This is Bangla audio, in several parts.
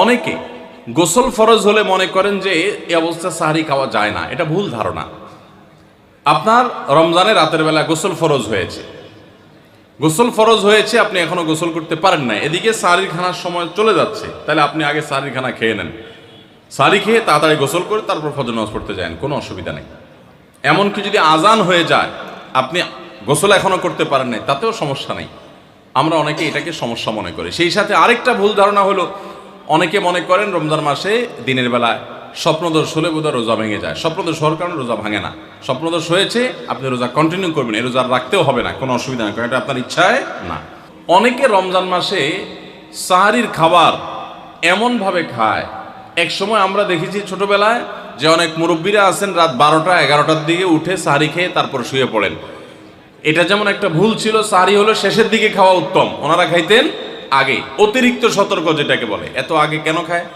অনেকে গোসল ফরজ হলে মনে করেন যে এই অবস্থা সাহারি খাওয়া যায় না, এটা ভুল ধারণা। আপনার রমজানের রাতের বেলা গোসল ফরজ হয়েছে, আপনি এখনো গোসল করতে পারেন না, এদিকে সাহারির খানার সময় চলে যাচ্ছে, তাহলে আপনি আগে সাহারির খানা খেয়ে নেন, সাহারি খেয়ে তাড়াতাড়ি গোসল করে তারপর ফজর নামাজ পড়তে যান, কোনো অসুবিধা নেই। এমনকি যদি আজান হয়ে যায়, আপনি গোসল এখনো করতে পারেন নাই, তাতেও সমস্যা নেই। আমরা অনেকে এটাকে সমস্যা মনে করি। সেই সাথে আরেকটা ভুল ধারণা হলো, অনেকে মনে করেন রমজান মাসে দিনের বেলায় স্বপ্নদোষ হলে বোধহয় রোজা ভেঙে যায়। স্বপ্নদোষ হওয়ার কারণে রোজা ভাঙে না। স্বপ্নদোষ হয়েছে, আপনি রোজা কন্টিনিউ করবেন, এই রোজা রাখতেও হবে না, কোনো অসুবিধা নেই, কারণ এটা আপনার ইচ্ছায় না। অনেকে রমজান মাসে সাহারির খাবার এমনভাবে খায়, এক সময় আমরা দেখেছি ছোটবেলায় যে অনেক মুরব্বীরা আছেন রাত 12টা-11টার দিকে উঠে সাহারি খেয়ে তারপর শুয়ে পড়েন। এটা যেমন একটা ভুল ছিল, সাহারি হলো শেষের দিকে খাওয়া উত্তম, ওনারা খাইতেন আগে। অতিরিক্ত সতর্ক যেটাকে বলে, এত আগে কেন খায়?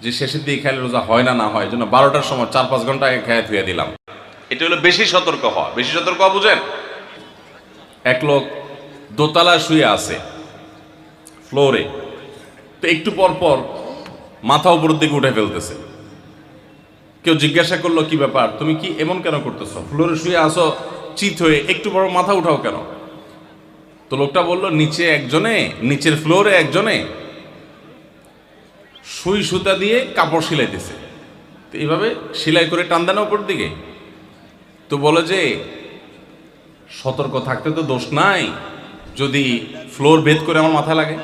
যে শেষের দিকে খাইলে রোজা হয় না, না হয় জন্য 12টার সময় 4-5 ঘন্টা আগে খেয়ে ধুয়ে দিলাম। এটা হলো বেশি সতর্ক হওয়া। বেশি সতর্ক হওয়া বুঝেন? এক লোক দোতলা শুয়ে আছে ফ্লোরে, তো একটু পর পর মাথা উপরের দিকে উঠে ফেলতেছে। কেউ জিজ্ঞাসা করলো, কি ব্যাপার, তুমি কি এমন কেন করতেছো? ফ্লোরে শুয়ে আসো চিত হয়ে, একটু বড় মাথা উঠাও কেন? তো লোকটা বলল, নিচের ফ্লোরে একজনে সুই সুতা দিয়ে কাপড় সিলাইতেছে, তো এইভাবে সেলাই করে টান দেন উপর দিকে। তো বলে যে সতর্ক থাকতে তো দোষ নাই, যদি ফ্লোর ভেদ করে আমার মাথা লাগে,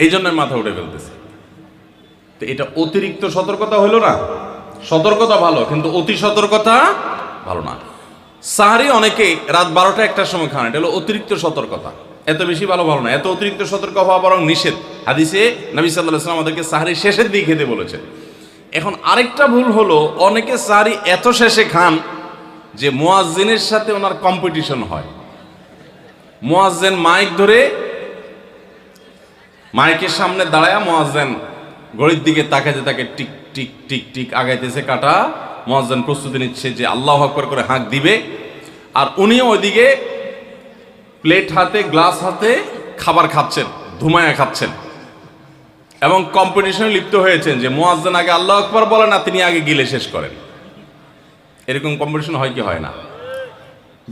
এই জন্য মাথা উঠে ফেলতেছে। তো এটা অতিরিক্ত সতর্কতা হলো না? সতর্কতা ভালো, কিন্তু অতি সতর্কতা ভালো না। সাহারি অনেকে রাত 12টা-1টার সময় খান, এটা হলো অতিরিক্ত সতর্কতা। এত বেশি ভালো না, এত অতিরিক্ত সতর্ক হওয়া বরং নিষেধ। হাদিসে নবী সাল্লাল্লাহু আলাইহি ওয়াসাল্লাম আমাদেরকে সাহারি শেষের দিকে খেতে বলেছেন। এখন আরেকটা ভুল হলো, অনেকে সাহারি এত শেষে খান যে মুয়াজ্জিনের সাথে ওনার কম্পিটিশন হয়। মুয়াজ্জিন মাইক ধরে, মাইকের সামনে দাঁড়ায় মুয়াজ্জিন ঘড়ির দিকে তাকাতে তাকে টিক টিক টিক টিক আগাইতেছে কাটা। মুয়াজ্জিন প্রস্তুতি নিচ্ছে যে আল্লাহু আকবার করে হাঁক দিবে, আর উনিও ওইদিকে প্লেট হাতে গ্লাস হাতে খাবার খাচ্ছেন, ধুমায়া খাচ্ছেন, এবং কম্পিটিশনে লিপ্ত হয়েছেন যে মুয়াজ্জিন আগে আল্লাহু আকবার বলে না, তিনি আগে গিলে শেষ করেন। এরকম কম্পিটিশন হয় কি হয় না?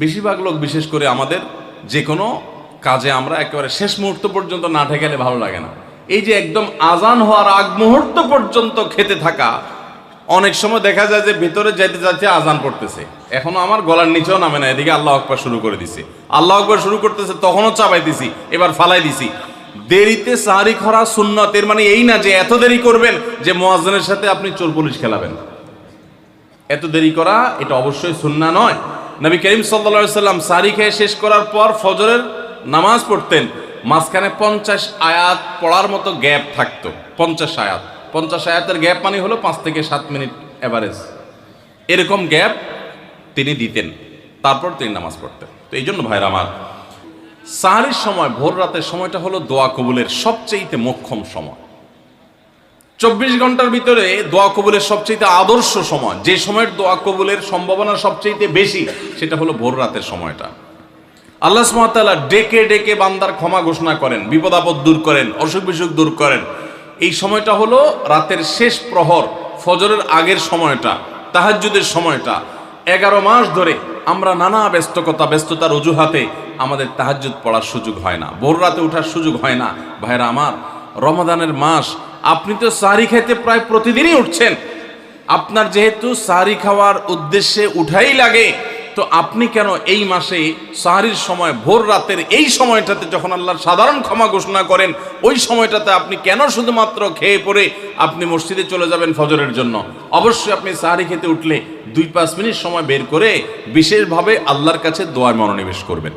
বেশিরভাগ লোক, বিশেষ করে আমাদের যে কোনো কাজে আমরা একেবারে শেষ মুহূর্ত পর্যন্ত না ঠেকালে ভালো লাগে না। এই যে একদম আজান হওয়ার আগ মুহূর্ত পর্যন্ত খেতে থাকা, অনেক সময় দেখা যায় যে ভিতরে যেতে যাচ্ছে আজান পড়তেছে, এখনো আমার গলার নিচেও নামে না, এদিকে আল্লাহু আকবার শুরু করে দিছি, আল্লাহু আকবার শুরু করতেছে, তখনও চাপাই দিছি, এবার ফালাই দিছি। দেরিতে সাহারি খাওয়া সুন্নত, এর মানে এই না যে এত দেরি করবেন যে মুয়াজ্জিনের সাথে আপনি চোর পুলিশ খেলাবেন। এত দেরি করা এটা অবশ্যই সুন্নাহ নয়। নবী করিম সাল্লাল্লাহু আলাইহি ওয়াসাল্লাম সাহারি খেয়ে শেষ করার পর ফজরের নামাজ পড়তেন, মাঝখানে 50 আয়াত পড়ার মতো গ্যাপ থাকতো। 50 আয়াতের গ্যাপ মানে হলো 5 থেকে 7 মিনিট এভারেজ, এরকম গ্যাপ তিনি দিতেন, তারপর তিনি নামাজ পড়তেন। তো এই জন্য ভাইরা আমার, সাহারির সময়, ভোর রাতের সময়টা হলো দোয়া কবুলের সবচেয়ে মোক্ষম সময়। 24 ঘন্টার ভিতরে দোয়া কবুলের সবচেয়ে আদর্শ সময়, যে সময়ের দোয়া কবুলের সম্ভাবনা সবচেয়ে বেশি, সেটা হলো ভোর রাতের সময়টা। আল্লাহ সুবহানাহু ওয়া তাআলা ডেকে ডেকে বান্দার ক্ষমা ঘোষণা করেন, বিপদ আপদ দূর করেন, অসুখ বিসুখ দূর করেন। এই সময়টা হলো রাতের শেষ প্রহর, ফজরের আগের সময়টা, তাহাজ্জুদের সময়টা। 11 মাস ধরে আমরা নানা ব্যস্ততার অজুহাতে আমাদের তাহাজ্জুদ পড়ার সুযোগ হয় না, ভোর রাতে ওঠার সুযোগ হয় না। ভাইরা আমার, রমাদানের মাস, আপনি তো সাহারি খেতে প্রায় প্রতিদিনই উঠছেন, আপনার যেহেতু সাহারি খাওয়ার উদ্দেশ্যে উঠাই লাগে, তো আপনি কেন এই মাসে সাহারির সময়, ভোর রাতের এই সময়টাতে যখন আল্লাহর সাধারণ ক্ষমা ঘোষণা করেন, ওই সময়টাতে আপনি কেন শুধুমাত্র খেয়ে পরে আপনি মসজিদে চলে যাবেন ফজরের জন্য? অবশ্যই আপনি সাহারি খেতে উঠলে 2-5 মিনিট সময় বের করে বিশেষভাবে আল্লাহর কাছে দোয়ায় মনোনিবেশ করবেন।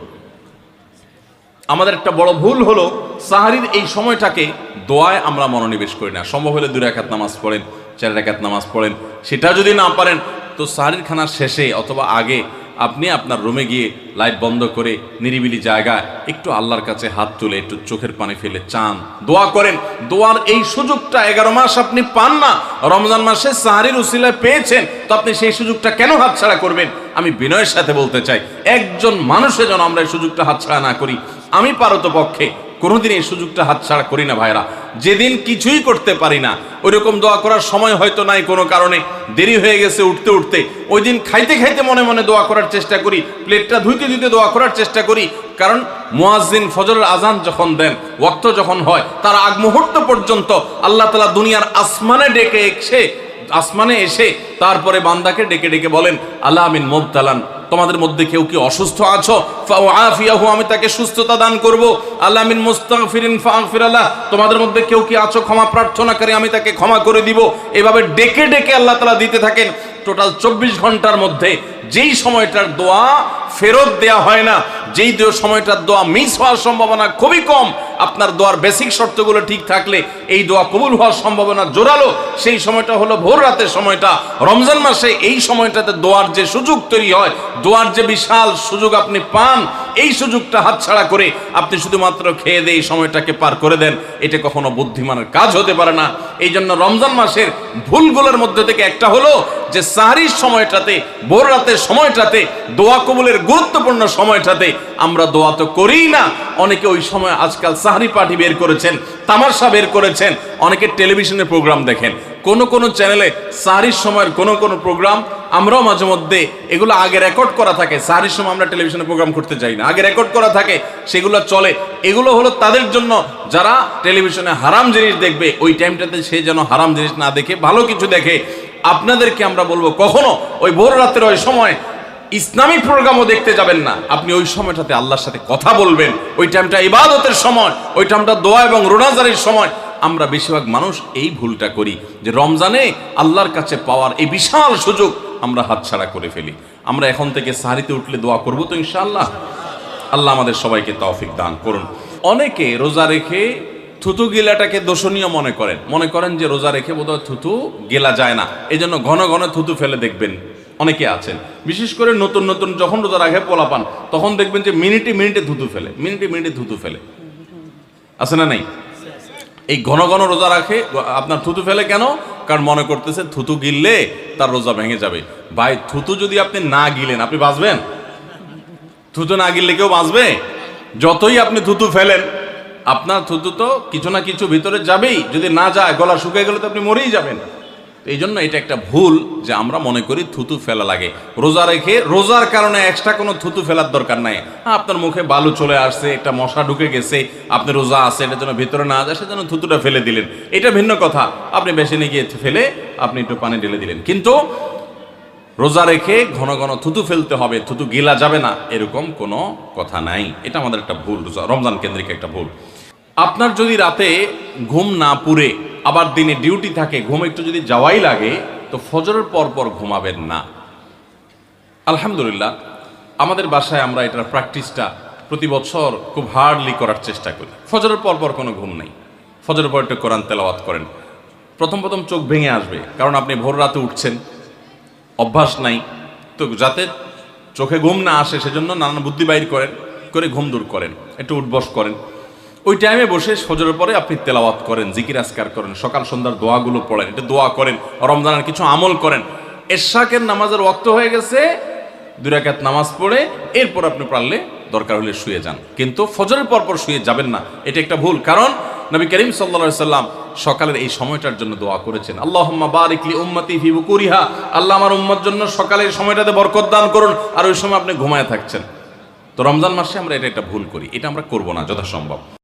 আমাদের একটা বড় ভুল হলো, সাহারির এই সময়টাকে দোয়ায় আমরা মনোনিবেশ করি না। সম্ভব হলে 2 রাকাত নামাজ পড়েন, 4 রাকাত নামাজ পড়েন। সেটা যদি না পারেন, তো সাহারির খানার শেষে অথবা আগে আপনি আপনার রুমে গিয়ে লাইট বন্ধ করে নিরিবিলি জায়গায় একটু আল্লাহর কাছে হাত তুলে একটু চোখের পানি ফেলে চান, দোয়া করেন। দোয়ার এই সুযোগটা 11 মাস আপনি পান না, রমজান মাসে সাহারির উসিলায় পেয়েছেন, তো আপনি সেই সুযোগটা কেন হাতছাড়া করবেন? আমি বিনয়ের সাথে বলতে চাই, একজন মানুষের জন্য আমরা এই সুযোগটা হাতছাড়া না করি। আমি পারতপক্ষে কোনোদিন এই সুযোগটা হাতছাড়া করি না ভাইরা। যেদিন কিছুই করতে পারি না, ওই রকম দোয়া করার সময় হয়তো নাই, কোনো কারণে দেরি হয়ে গেছে উঠতে উঠতে, ওই দিন খাইতে খাইতে মনে মনে দোয়া করার চেষ্টা করি, প্লেটটা ধুইতে ধুইতে দোয়া করার চেষ্টা করি। কারণ মুয়াজ্জিন ফজরের আজান যখন দেন, ওয়াক্ত যখন হয়, তার আগ মুহূর্ত পর্যন্ত আল্লাহ তাআলা দুনিয়ার আসমানে এসে তারপরে বান্দাকে ডেকে ডেকে বলেন, আল্লাহ মিন মুবতালান, তোমাদের মধ্যে কেউ কি অসুস্থ আছো, ফাআফিয়াহু, আমি তাকে সুস্থতা দান করব। আল্লাহ মিন মুস্তাগফিরিন ফাগফির লাহ, তোমাদের মধ্যে কেউ কি আছো ক্ষমা প্রার্থনাকারী, আমি তাকে ক্ষমা করে দিব। এভাবে ডেকে ডেকে আল্লাহ তাআলা দিতে থাকেন। টোটাল 24 ঘন্টার মধ্যে যেই সময়টার দোয়া ফেরত দেয়া হয় না, যেই সময়টার দোয়া মিস হওয়ার সম্ভাবনা খুবই কম, আপনার দোয়ার বেসিক শর্তগুলো ঠিক থাকলে এই দোয়া কবুল হওয়ার সম্ভাবনা জোরালো, সেই সময়টা হলো ভোর রাতের সময়টা। রমজান মাসে এই সময়টাতে দোয়ার যে সুযোগ তৈরি হয়, দোয়ার যে বিশাল সুযোগ আপনি পান, এই সুযোগটা হাতছাড়া করে আপনি শুধুমাত্র খেয়ে দিয়ে এই সময়টাকে পার করে দেন, এটা কখনো বুদ্ধিমানের কাজ হতে পারে না। এই জন্য রমজান মাসের ভুলগুলোর মধ্যে থেকে একটা হলো যে সাহরির সময়টাতে, ভোর রাতের সময়টাতে, দোয়া কবুলের গুরুত্বপূর্ণ সময়টাতে আমরা দোয়া তো করিই না। অনেকে ওই সময় আজকাল সাহরি পার্টি বের করেছেন, তামাশা বের করেছেন, অনেকে টেলিভিশনের প্রোগ্রাম দেখেন। কোন চ্যানেলে সাহরির সময়ের কোন প্রোগ্রাম আমরাও মাঝে মধ্যে, এগুলো আগে রেকর্ড করা থাকে। সাহরির সময় আমরা টেলিভিশনে প্রোগ্রাম করতে চাই না, আগে রেকর্ড করা থাকে, সেগুলো চলে। এগুলো হলো তাদের জন্য যারা টেলিভিশনে হারাম জিনিস দেখবে, ওই টাইমটাতে সে যেন হারাম জিনিস না দেখে ভালো কিছু দেখে। আপনাদেরকে আমরা বলবো, কখনো ওই ভোর রাতের ওই সময় ইসলামিক প্রোগ্রামও দেখতে যাবেন না। আপনি ওই সময়টাতে আল্লাহর সাথে কথা বলবেন, ওই টাইমটা ইবাদতের সময়, ওই টাইমটা দোয়া এবং রোনাজারির সময়। আমরা বেশিরভাগ মানুষ এই ভুলটা করি যে রমজানে আল্লাহর কাছে পাওয়ার এই বিশাল সুযোগ আমরা হাতছাড়া করে ফেলি। আমরা এখন থেকে সাহরিতে উঠলে দোয়া করবো তো ইনশাআল্লাহ। আল্লাহ আমাদের সবাইকে তৌফিক দান করুন। অনেকে রোজা রেখে থুতু গিলাটাকে দোষণীয় মনে করেন যে রোজা রেখে বোধহয় থুতু গেলা যায় না, এই জন্য ঘন ঘন থুতু ফেলে দেখবেন অনেকে আছেন। বিশেষ করে নতুন নতুন যখন রোজা রাখে পোলাপান, তখন দেখবেন যে মিনিটে মিনিটে থুতু ফেলে, আছে না নাই? এই ঘন ঘন রোজা রাখে, আপনার থুতু ফেলে কেন? কারণ মনে করতেছে থুতু গিললে তার রোজা ভেঙে যাবে। ভাই, থুতু যদি আপনি না গিলেন, আপনি বাঁচবেন? থুতু না গিললে কেউ বাঁচবে? যতই আপনি থুতু ফেলেন, আপনার থুতু তো কিছু না কিছু ভিতরে যাবেই। যদি না যায়, গলা শুকিয়ে গেলে তো আপনি মরেই যাবেন। এই জন্য এটা একটা ভুল যে আমরা মনে করি থুতু ফেলা লাগে। রোজা রেখে রোজার কারণে এক্সট্রা কোনো থুতু ফেলার দরকার নাই। আপনার মুখে বালু চলে আসছে, একটা মশা ঢুকে গেছে, আপনি রোজা আছে, এটার জন্য ভিতরে না যায়, সেজন্য থুতুটা ফেলে দিলেন, এটা ভিন্ন কথা। আপনি বেসিনে গিয়ে ফেলে আপনি একটু পানি ঢেলে দিলেন। কিন্তু রোজা রেখে ঘন ঘন থুতু ফেলতে হবে, থুতু গিলা যাবে না, এরকম কোনো কথা নাই। এটা আমাদের একটা ভুল, রমজান কেন্দ্রিক একটা ভুল। আপনার যদি রাতে ঘুম না পুরে আবার দিনে ডিউটি থাকে, ঘুম একটু যদি যাওয়াই লাগে, তো ফজরের পর ঘুমাবেন না। আলহামদুলিল্লাহ, আমাদের বাসায় আমরা এটার প্র্যাকটিসটা প্রতি বছর খুব হার্ডলি করার চেষ্টা করি। ফজরের পর কোনো ঘুম নেই। ফজরের পর একটু কোরআন তেলাওয়াত করেন। প্রথম চোখ ভেঙে আসবে, কারণ আপনি ভোর রাতে উঠছেন, অভ্যাস নাই। তো যাতে চোখে ঘুম না আসে, সেজন্য নানান বুদ্ধি বাইর করে ঘুম দূর করেন, একটু উঠবস করেন। ওই টাইমে বসে ফজরের পরে আপনি তেলাওয়াত করেন, জিকির আজকার করেন, সকাল সন্ধ্যার দোয়াগুলো পড়েন, এটা দোয়া করেন, রমজানের কিছু আমল করেন। এশাকের নামাজের ওয়াক্ত হয়ে গেছে, 2 রাকাত নামাজ পড়ে এরপর আপনি পারলে দরকার হলে শুয়ে যান, কিন্তু ফজরের পর শুয়ে যাবেন না। এটা একটা ভুল। কারণ নবী করিম সাল্লাল্লাহু আলাইহি সাল্লাম সকালের এই সময়টার জন্য দোয়া করেছেন, আল্লাহুম্মা বারিক লি উম্মতি ফি বুকুরিহা, আল্লাহ আমার উম্মত জন্য সকালের সময়টাতে বরকত দান করুন। আর ওই সময় আপনি ঘুমায় থাকছেন। তো রমজান মাসে আমরা এটা একটা ভুল করি, এটা আমরা করব না যথাসম্ভব।